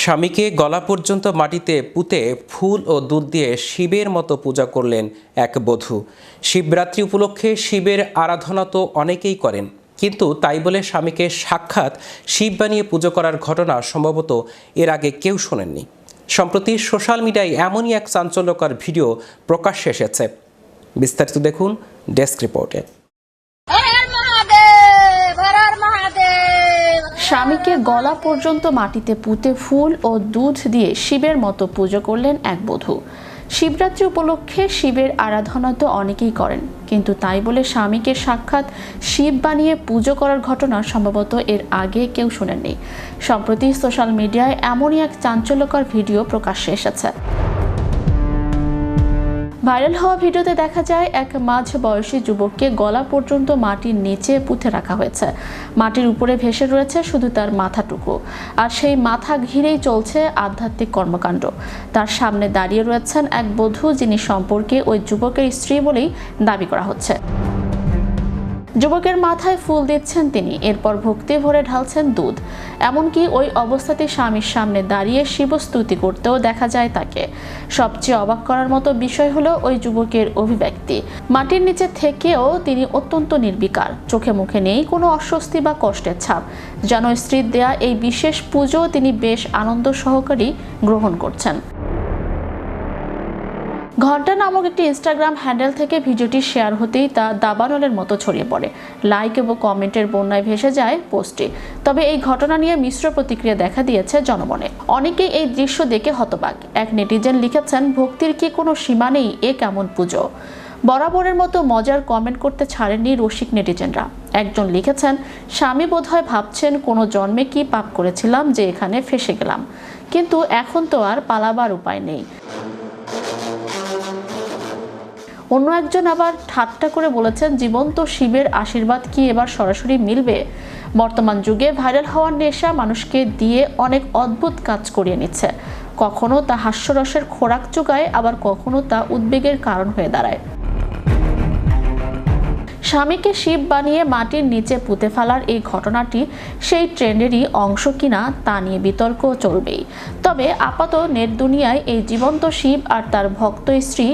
স্বামীকে গলা পর্যন্ত মাটিতে পুঁতে ফুল ও দুধ দিয়ে শিবের মতো পূজা করলেন এক বধূ। শিবরাত্রি উপলক্ষে শিবের আরাধনা তো অনেকেই করেন, কিন্তু তাই বলে স্বামীকে সাক্ষাৎ শিব বানিয়ে পুজো করার ঘটনা সম্ভবত এর আগে কেউ শোনেননি। সম্প্রতি সোশ্যাল মিডিয়ায় এমনই এক চাঞ্চল্যকর ভিডিও প্রকাশ্যে এসেছে। বিস্তারিত দেখুন ডেস্ক রিপোর্টে। স্বামীকে গলা পর্যন্ত মাটিতে পুঁতে ফুল ও দুধ দিয়ে শিবের মতো পুজো করলেন এক বধূ। শিবরাত্রি উপলক্ষে শিবের আরাধনা তো অনেকেই করেন, কিন্তু তাই বলে স্বামীকে সাক্ষাৎ শিব বানিয়ে পুজো করার ঘটনা সম্ভবত এর আগে কেউ শোনেননি। সম্প্রতি সোশ্যাল মিডিয়ায় এমনই এক চাঞ্চল্যকর ভিডিও প্রকাশ্যে এসেছে। ভাইরাল হওয়া ভিডিওতে দেখা যায় এক মাঝ বয়সী যুবককে গলা পর্যন্ত মাটির নিচে পুঁতে রাখা হয়েছে। মাটির উপরে ভেসে রয়েছে শুধু তার মাথাটুকু, আর সেই মাথা ঘিরেই চলছে আধ্যাত্মিক কর্মকাণ্ড। তার সামনে দাঁড়িয়ে রয়েছেন এক বধূ, যিনি সম্পর্কে ওই যুবকের স্ত্রী বলেই দাবি করা হচ্ছে। যুবকের মাথায় ফুল দিচ্ছেন তিনি, এরপর ভক্তি ভরে ঢালছেন দুধ। এমনকি ওই অবস্থাতে স্বামীর সামনে দাঁড়িয়ে শিবস্তুতি করতেও দেখা যায় তাকে। সবচেয়ে অবাক করার মতো বিষয় হলো ওই যুবকের অভিব্যক্তি। মাটির নিচে থেকেও তিনি অত্যন্ত নির্বিকার, চোখে মুখে নেই কোনো অস্বস্তি বা কষ্টের ছাপ। যেন স্ত্রীর দেয়া এই বিশেষ পুজো তিনি বেশ আনন্দ সহকারেই গ্রহণ করছেন। ঘন্টা নামক একটি ইনস্টাগ্রাম হ্যান্ডেল থেকে ভিডিওটি শেয়ার হতেই তা দাবানলের মতো ছড়িয়ে পড়ে। লাইক এবং কমেন্টের বন্যায় ভেসে যায় পোস্টটি। তবে এই ঘটনা নিয়ে মিশ্র প্রতিক্রিয়া দেখা দিয়েছে জনমনে। অনেকেই এই দৃশ্য দেখে হতবাক। এক নেটিজেন লিখেছেন, ভক্তির কি কোনো সীমা নেই, এ কেমন পুজো। বরাবরের মতো মজার কমেন্ট করতে ছাড়েননি রসিক নেটিজেনরা। একজন লিখেছেন, স্বামী বোধহয় ভাবছেন কোনো জন্মে কি পাপ করেছিলাম যে এখানে ফেসে গেলাম, কিন্তু এখন তো আর পালাবার উপায় নেই। অন্য একজন আবার ঠাট্টা করে বলেছেন, জীবন্ত শিবের আশীর্বাদ কি এবার সরাসরি মিলবে? বর্তমান যুগে ভাইরাল হওয়ার নেশা মানুষকে দিয়ে অনেক অদ্ভুত কাজ করিয়ে নিচ্ছে। কখনো তা হাস্যরসের খোরাক যোগায়, আবার কখনো তা উদ্বেগের কারণ হয়ে দাঁড়ায়। স্বামীকে শিব বানিয়ে মাটির নিচে পুঁতে ফেলার এই ঘটনাটি সেই ট্রেন্ডেরই অংশ কিনা তা নিয়ে বিতর্ক চলবেই। তবে আপাতত নেট দুনিয়ায় এই জীবন্ত শিব আর তার ভক্ত স্ত্রী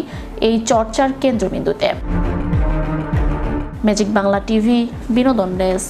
এই চর্চার কেন্দ্রবিন্দুতে। ম্যাজিক বাংলা টিভি, বিনোদন ডেস্ক।